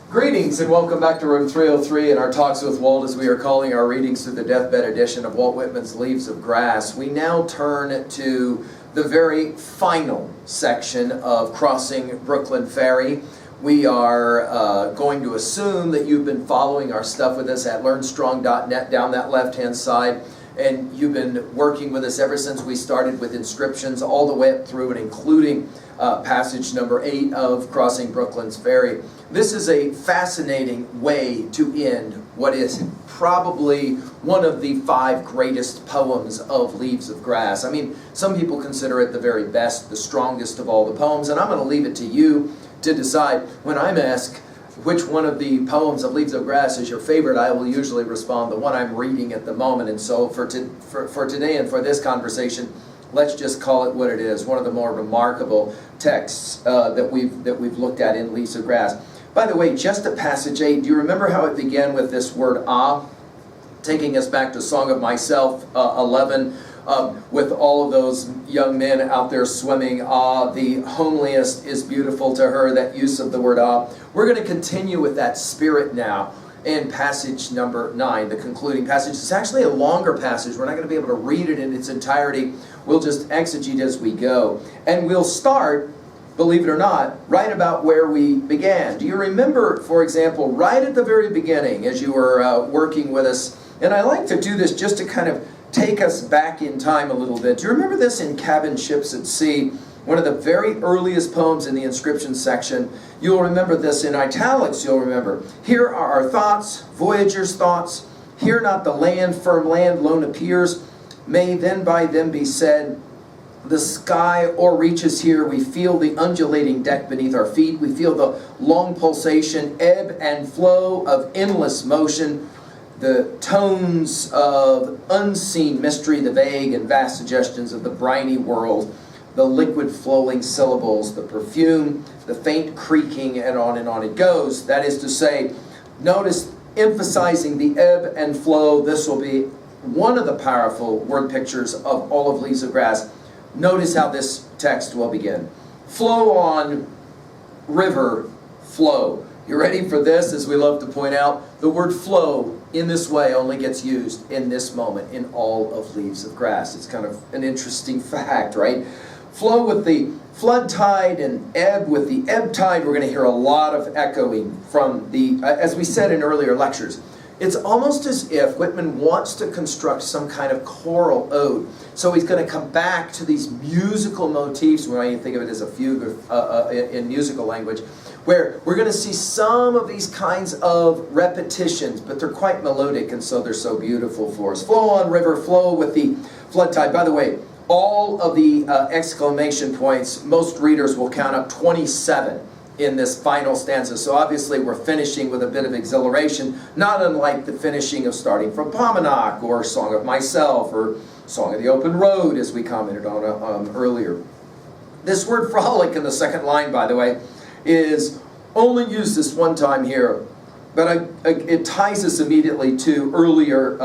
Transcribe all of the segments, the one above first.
Greetings and welcome back to room 303 in our Talks with Walt, as we are calling our readings through the deathbed edition of Walt Whitman's Leaves of Grass. We now turn to the very final section of Crossing Brooklyn Ferry. We are going to assume that you've been following our stuff with us at learnstrong.net down that left-hand side, and you've been working with us ever since we started with inscriptions all the way up through and including passage number 8 of Crossing Brooklyn's Ferry. This is a fascinating way to end what is probably one of the 5 greatest poems of Leaves of Grass. I mean, some people consider it the very best, the strongest of all the poems, and I'm going to leave it to you to decide. When I'm asked which one of the poems of Leaves of Grass is your favorite, I will usually respond the one I'm reading at the moment. And so for today and for this conversation, let's just call it what it is, one of the more remarkable texts that we've looked at in Leaves of Grass. By the way, just at passage 8, do you remember how it began with this word "ah"? Taking us back to Song of Myself 11, with all of those young men out there swimming. Ah, the homeliest is beautiful to her, that use of the word "ah." We're going to continue with that spirit now in passage number 9, the concluding passage. It's actually a longer passage. We're not going to be able to read it in its entirety. We'll just exegete as we go. And we'll start, believe it or not, right about where we began. Do you remember, for example, right at the very beginning as you were working with us, and I like to do this just to kind of take us back in time a little bit. Do you remember this in Cabin Ships at Sea? One of the very earliest poems in the inscription section. You'll remember this in italics, you'll remember. Here are our thoughts, voyagers' thoughts. Here not the land, firm land, lone appears. May then by them be said, the sky o'erreaches here. We feel the undulating deck beneath our feet. We feel the long pulsation, ebb and flow of endless motion. The tones of unseen mystery, the vague and vast suggestions of the briny world. The liquid flowing syllables, the perfume, the faint creaking, and on it goes. That is to say, notice emphasizing the ebb and flow. This will be one of the powerful word pictures of all of Leaves of Grass. Notice how this text will begin. Flow on, river, flow. You ready for this? As we love to point out, the word flow in this way only gets used in this moment in all of Leaves of Grass. It's kind of an interesting fact, right? Flow with the flood tide and ebb with the ebb tide. We're going to hear a lot of echoing from the, as we said in earlier lectures, it's almost as if Whitman wants to construct some kind of choral ode. So he's going to come back to these musical motifs. We might even think of it as a fugue in musical language, where we're going to see some of these kinds of repetitions, but they're quite melodic, and so they're so beautiful for us. Flow on, river, flow with the flood tide. By the way, all of the exclamation points, most readers will count up 27 in this final stanza. So obviously we're finishing with a bit of exhilaration, not unlike the finishing of Starting from Pominock, or Song of Myself, or Song of the Open Road, as we commented on earlier. This word frolic in the second line, by the way, is only used this one time here, but it ties us immediately to earlier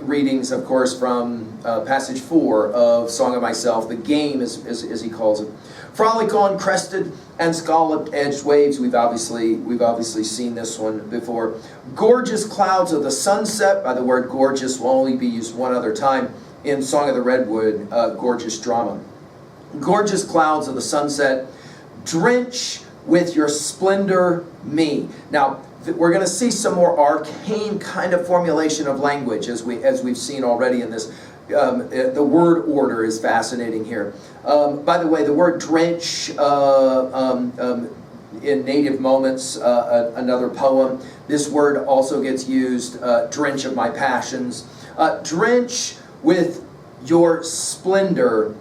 readings, of course, from passage 4 of Song of Myself, the game, as he calls it. Frolic on crested and scalloped-edged waves. We've obviously seen this one before. Gorgeous clouds of the sunset. By the word gorgeous will only be used one other time in Song of the Redwood, gorgeous drama. Gorgeous clouds of the sunset. Drench with your splendor me. Now, we're going to see some more arcane kind of formulation of language as we've seen already in this. The word order is fascinating here. By the way, the word drench in Native Moments, another poem. This word also gets used, drench of my passions. Drench with your splendor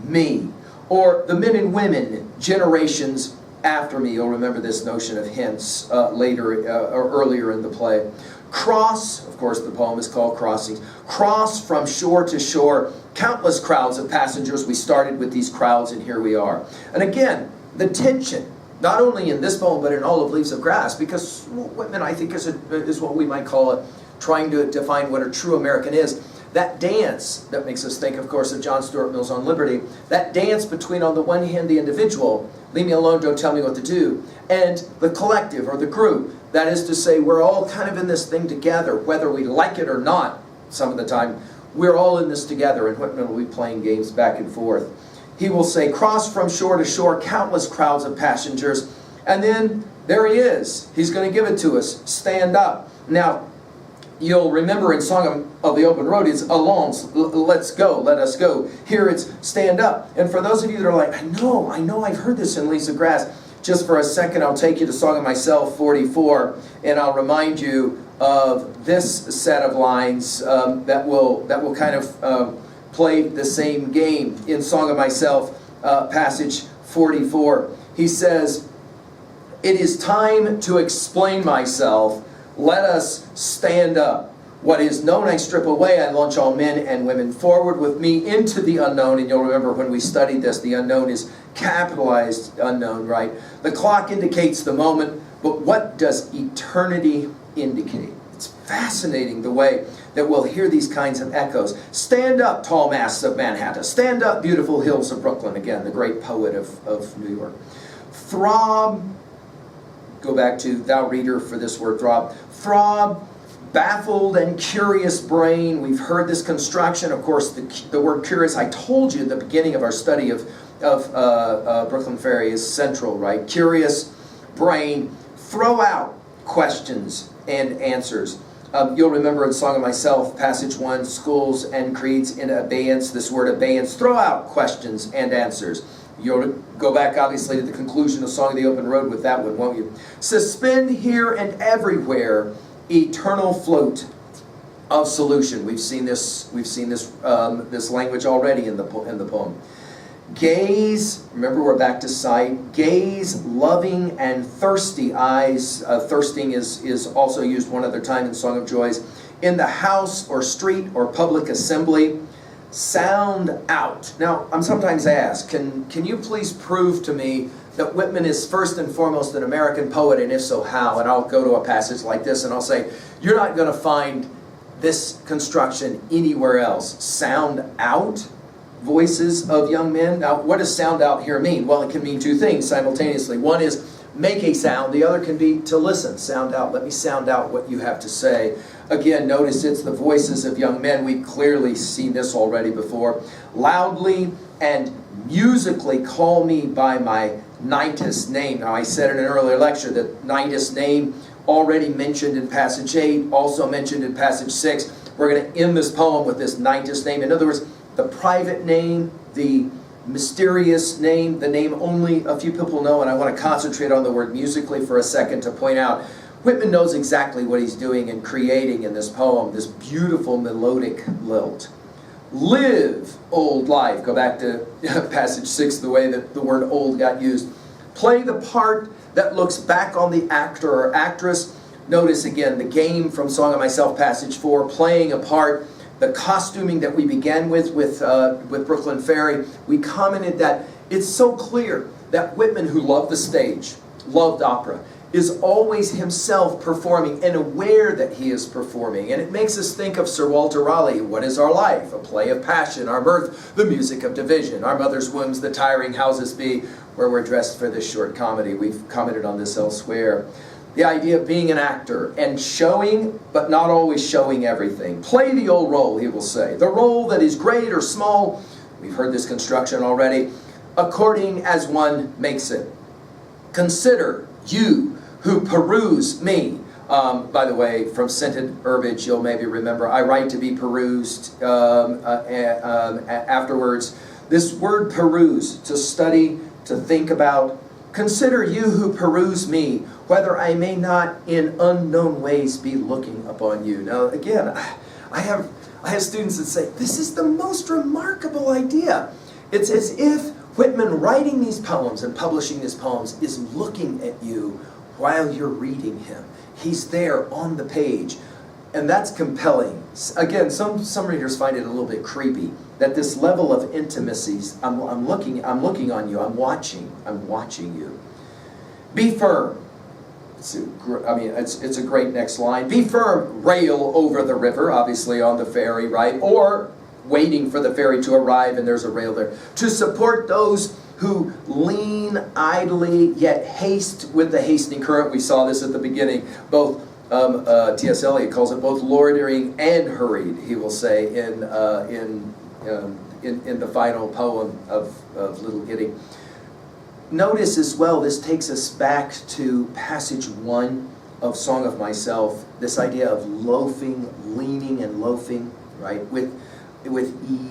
me. Or the men and women, generations after me. You'll remember this notion of hence later or earlier in the play. Cross, of course the poem is called Crossings. Cross from shore to shore, countless crowds of passengers. We started with these crowds and here we are. And again, the tension, not only in this poem but in all of Leaves of Grass, because Whitman, I think, is what we might call it, trying to define what a true American is. That dance that makes us think, of course, of John Stuart Mill's On Liberty, that dance between, on the one hand, the individual, leave me alone, don't tell me what to do, and the collective or the group, That is to say, we're all kind of in this thing together, whether we like it or not. Some of the time, we're all in this together, and Whitman will be playing games back and forth. He will say, cross from shore to shore, countless crowds of passengers. And then there he is. He's going to give it to us. Stand up. Now, you'll remember in Song of the Open Road, it's allons, let's go, let us go. Here it's stand up. And for those of you that are like, I know, I've heard this in Leaves of Grass. Just for a second, I'll take you to Song of Myself 44, and I'll remind you of this set of lines that will kind of play the same game. In Song of Myself, passage 44, he says, "It is time to explain myself. Let us stand up. What is known I strip away. I launch all men and women forward with me into the unknown." And you'll remember when we studied this, the unknown is capitalized unknown, right? The clock indicates the moment, but what does eternity indicate? It's fascinating the way that we'll hear these kinds of echoes. Stand up, tall masts of Manhattan. Stand up, beautiful hills of Brooklyn. Again, the great poet of New York. Throb, go back to thou reader for this word throb. Throb, baffled and curious brain. We've heard this construction. Of course, the word curious, I told you at the beginning of our study of Brooklyn Ferry is central, right? Curious brain. Throw out questions and answers. You'll remember in Song of Myself, passage 1, schools and creeds in abeyance. This word abeyance. Throw out questions and answers. You'll go back, obviously, to the conclusion of Song of the Open Road with that one, won't you? Suspend here and everywhere eternal float of solution. We've seen this this language already in the poem. Gaze, remember we're back to sight. Gaze, loving and thirsty eyes. Thirsting is also used one other time in Song of Joys. In the house or street or public assembly. Sound out. Now, I'm sometimes asked, can you please prove to me that Whitman is first and foremost an American poet, and if so, how? And I'll go to a passage like this and I'll say, you're not going to find this construction anywhere else. Sound out? Voices of young men. Now, what does sound out here mean? Well, it can mean two things simultaneously. One is make a sound. The other can be to listen. Sound out. Let me sound out what you have to say. Again, notice it's the voices of young men. We've clearly seen this already before. Loudly and musically call me by my Nitus name. Now, I said in an earlier lecture that Nitus name already mentioned in passage 8, also mentioned in passage 6. We're going to end this poem with this Nitus name. In other words, the private name, the mysterious name, the name only a few people know, and I want to concentrate on the word musically for a second to point out Whitman knows exactly what he's doing and creating in this poem, this beautiful melodic lilt. Live, old life. Go back to passage 6, the way that the word old got used. Play the part that looks back on the actor or actress. Notice again the game from Song of Myself, passage 4, playing a part. The costuming that we began with Brooklyn Ferry, we commented that it's so clear that Whitman, who loved the stage, loved opera, is always himself performing and aware that he is performing. And it makes us think of Sir Walter Raleigh. What is our life? A play of passion. Our mirth, the music of division. Our mother's wombs, the tiring houses be, where we're dressed for this short comedy. We've commented on this elsewhere. The idea of being an actor and showing, but not always showing everything. Play the old role, he will say. The role that is great or small, we've heard this construction already, according as one makes it. Consider, you who peruse me. By the way, from Scented Herbage, you'll maybe remember, I write to be perused afterwards. This word peruse, to study, to think about. Consider you who peruse me, whether I may not in unknown ways be looking upon you. Now, again, I have students that say, this is the most remarkable idea. It's as if Whitman, writing these poems and publishing these poems, is looking at you while you're reading him. He's there on the page. And that's compelling. Again, some readers find it a little bit creepy that this level of intimacies, I'm looking on you, I'm watching you. Be firm. It's a great next line. Be firm, rail over the river, obviously on the ferry, right? Or waiting for the ferry to arrive and there's a rail there. To support those who lean idly, yet haste with the hastening current. We saw this at the beginning. Both T.S. Eliot calls it both loitering and hurried, he will say in the final poem of Little Giddy. Notice as well, this takes us back to passage 1 of Song of Myself, this idea of loafing, leaning and loafing, right, with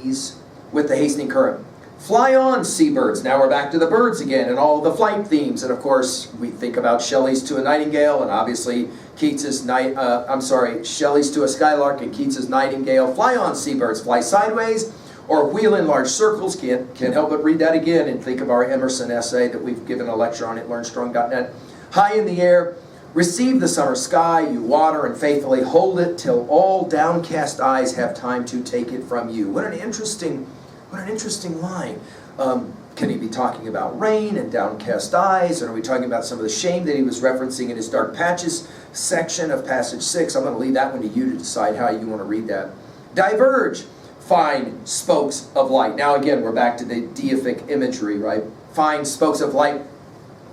ease, with the hastening current. Fly on, seabirds. Now we're back to the birds again and all the flight themes. And of course, we think about Shelley's To a Nightingale, and obviously Keats's Shelley's To a Skylark and Keats's Nightingale. Fly on, seabirds, fly sideways, or wheel in large circles. Can't help but read that again and think of our Emerson essay that we've given a lecture on at learnstrong.net. High in the air, receive the summer sky, you water and faithfully hold it till all downcast eyes have time to take it from you. What an interesting line. Can he be talking about rain and downcast eyes, or are we talking about some of the shame that he was referencing in his dark patches section of passage 6? I'm going to leave that one to you to decide how you want to read that. Diverge, fine spokes of light. Now again, we're back to the deific imagery, right? Fine spokes of light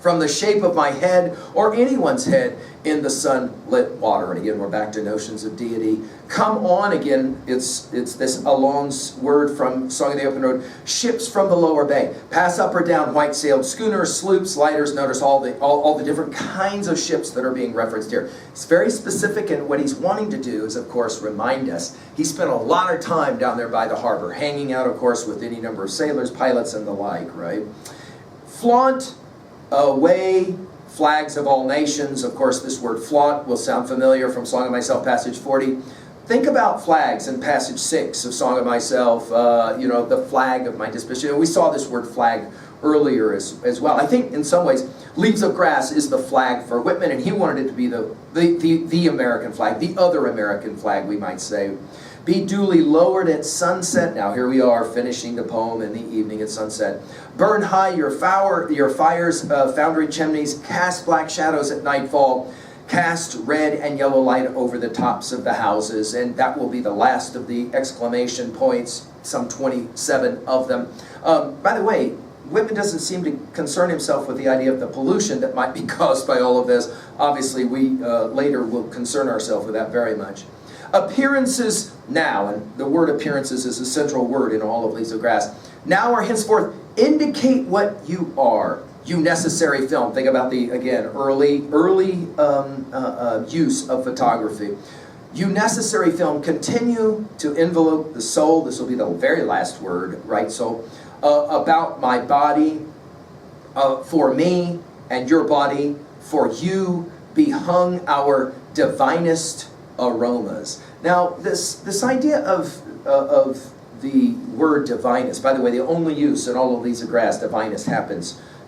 from the shape of my head or anyone's head in the sunlit water. And again, we're back to notions of deity. Come on, again, it's this Alon's word from Song of the Open Road. Ships from the lower bay. Pass up or down white-sailed schooners, sloops, lighters. Notice all the different kinds of ships that are being referenced here. It's very specific, and what he's wanting to do is, of course, remind us. He spent a lot of time down there by the harbor, hanging out, of course, with any number of sailors, pilots, and the like, right? Flaunt away flags of all nations. Of course, this word flaunt will sound familiar from Song of Myself, passage 40. Think about flags in passage 6 of Song of Myself, the flag of my disposition. We saw this word flag earlier as well. I think in some ways, Leaves of Grass is the flag for Whitman, and he wanted it to be the American flag, the other American flag, we might say. Be duly lowered at sunset. Now here we are finishing the poem in the evening at sunset. Burn high your fires, foundry chimneys. Cast black shadows at nightfall. Cast red and yellow light over the tops of the houses. And that will be the last of the exclamation points, some 27 of them. By the way, Whitman doesn't seem to concern himself with the idea of the pollution that might be caused by all of this. Obviously, we later will concern ourselves with that very much. Appearances now, and the word appearances is a central word in all of Leaves of Grass, now or henceforth indicate what you are. You necessary film. Think about the, again, early use of photography. You necessary film, continue to envelope the soul. This will be the very last word, right? So, about my body, for me, and your body, for you, be hung our divinest aromas. Now, this idea of the word divinest, by the way, the only use in all of Leaves of Grass, divinest,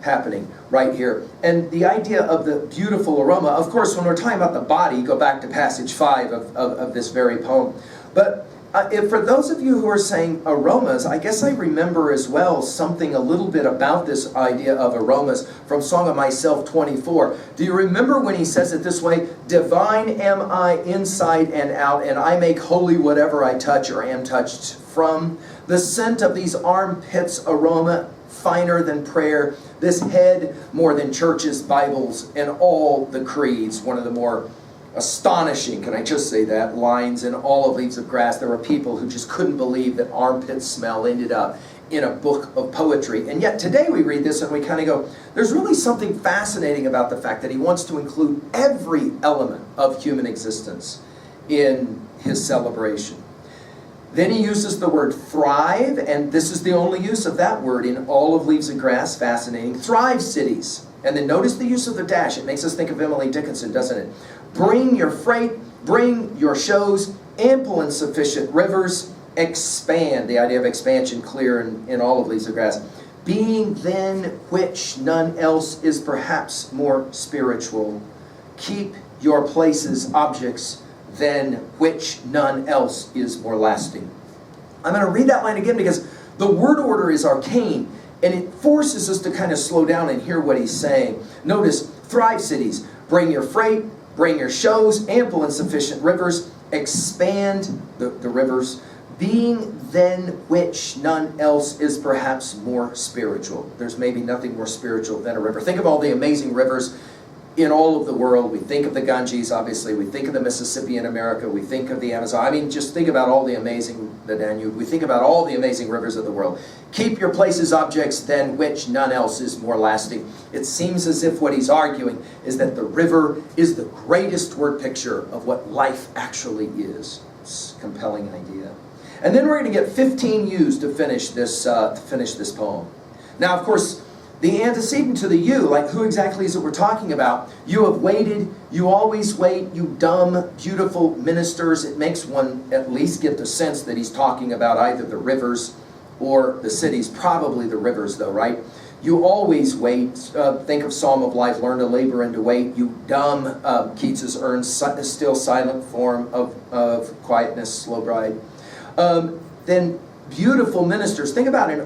happening right here. And the idea of the beautiful aroma, of course, when we're talking about the body, go back to passage 5 of this very poem. But if for those of you who are saying aromas, I guess I remember as well something a little bit about this idea of aromas from Song of Myself 24. Do you remember when he says it this way? Divine am I inside and out, and I make holy whatever I touch or am touched from. The scent of these armpits aroma finer than prayer. This head more than churches, Bibles, and all the creeds. One of the more astonishing, can I just say that, lines in all of Leaves of Grass. There were people who just couldn't believe that armpit smell ended up in a book of poetry. And yet today we read this and we kind of go, there's really something fascinating about the fact that he wants to include every element of human existence in his celebration. Then he uses the word thrive, and this is the only use of that word in all of Leaves of Grass. Fascinating. Thrive cities. And then notice the use of the dash. It makes us think of Emily Dickinson, doesn't it? Bring your freight, bring your shows, ample and sufficient rivers, expand. The idea of expansion clear in all of Leaves of Grass. Being then which none else is perhaps more spiritual. Keep your places, objects, than which none else is more lasting. I'm going to read that line again because the word order is arcane, and it forces us to kind of slow down and hear what he's saying. Notice, thrive cities, bring your freight, bring your shows, ample and sufficient rivers, expand the rivers, being than which none else is perhaps more spiritual. There's maybe nothing more spiritual than a river. Think of all the amazing rivers in all of the world. We think of the Ganges, obviously. We think of the Mississippi in America. We think of the Amazon. I mean, just think about all the Danube. We think about all the amazing rivers of the world. Keep your places objects than which none else is more lasting. It seems as if what he's arguing is that the river is the greatest word picture of what life actually is. It's a compelling idea. And then we're going to get 15 U's to finish this poem. Now, of course, the antecedent to the you, like who exactly is it we're talking about? You have waited, you always wait, you dumb, beautiful ministers. It makes one at least get the sense that he's talking about either the rivers or the cities. Probably the rivers though, right? You always wait. Think of Psalm of Life, learn to labor and to wait. You dumb, Keats's earned still silent form of quietness, slow bride. Then beautiful ministers. Think about an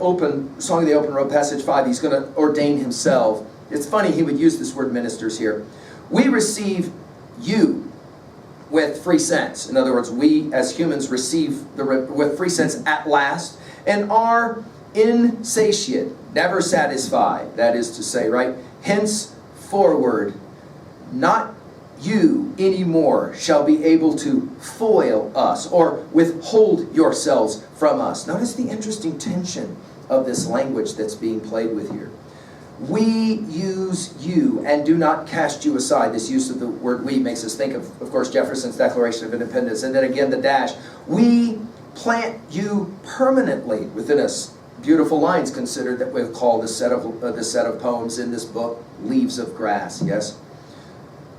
Song of the Open Road, passage 5. He's going to ordain himself. It's funny he would use this word ministers here. We receive you with free sense. In other words, we as humans receive with free sense at last and are insatiate, never satisfied. That is to say, right? Henceforward, not you anymore shall be able to foil us or withhold yourselves from us. Notice the interesting tension of this language that's being played with here. We use you and do not cast you aside. This use of the word we makes us think of course, Jefferson's Declaration of Independence. And then again, the dash. We plant you permanently within us. Beautiful lines considered that we've called the set of poems in this book, Leaves of Grass, yes?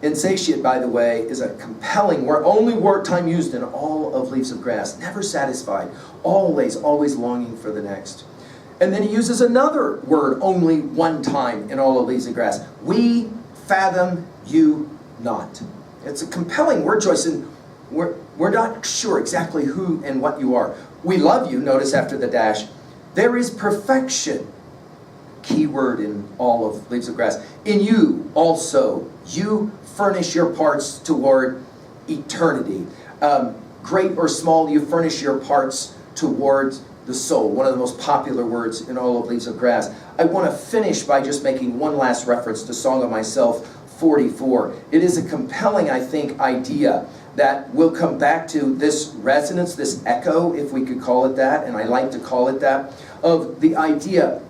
Insatiate, by the way, is a compelling word, only word time used in all of Leaves of Grass. Never satisfied, always longing for the next. And then he uses another word only one time in all of Leaves of Grass. We fathom you not. It's a compelling word choice, and we're not sure exactly who and what you are. We love you, notice after the dash. There is perfection, key word in all of Leaves of Grass. In you also, you furnish your parts toward eternity. Great or small, you furnish your parts towards the soul. One of the most popular words in all of Leaves of Grass. I want to finish by just making one last reference to Song of Myself 44. It is a compelling, I think, idea that will come back to this resonance, this echo, if we could call it that, and I like to call it that, of the idea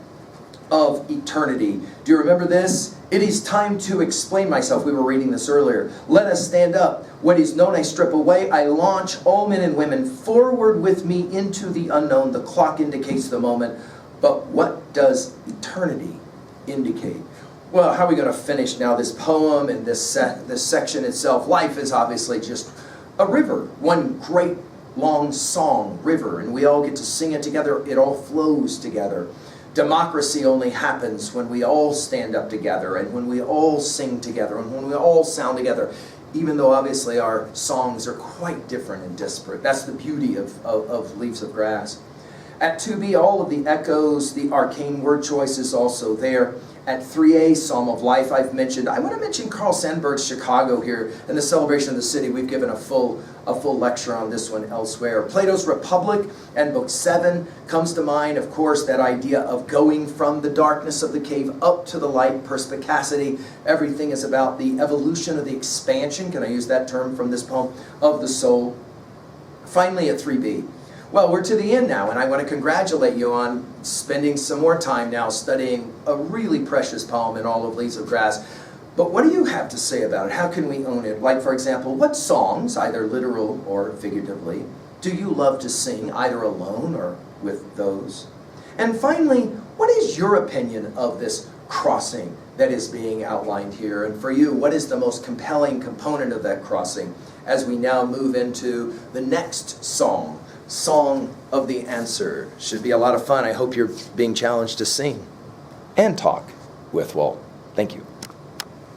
of eternity. Do you remember this? It is time to explain myself. We were reading this earlier. Let us stand up. What is known I strip away. I launch all men and women forward with me into the unknown. The clock indicates the moment. But what does eternity indicate? Well, how are we going to finish now this poem and this section itself? Life is obviously just a river. One great long song, river. And we all get to sing it together. It all flows together. Democracy only happens when we all stand up together and when we all sing together and when we all sound together, even though obviously our songs are quite different and disparate. That's the beauty of Leaves of Grass. At 2B, all of the echoes, the arcane word choice is also there. At 3A, Psalm of Life, I've mentioned. I want to mention Carl Sandburg's Chicago here in the celebration of the city. We've given a full lecture on this one elsewhere. Plato's Republic and Book 7 comes to mind, of course, that idea of going from the darkness of the cave up to the light, perspicacity. Everything is about the evolution of the expansion, can I use that term from this poem, of the soul. Finally, at 3B. Well, we're to the end now, and I want to congratulate you on spending some more time now studying a really precious poem in all of Leaves of Grass. But what do you have to say about it? How can we own it? Like, for example, what songs, either literal or figuratively, do you love to sing, either alone or with those? And finally, what is your opinion of this crossing that is being outlined here? And for you, what is the most compelling component of that crossing as we now move into the next song? Song of the Answer. Should be a lot of fun. I hope you're being challenged to sing and talk with Walt. Thank you.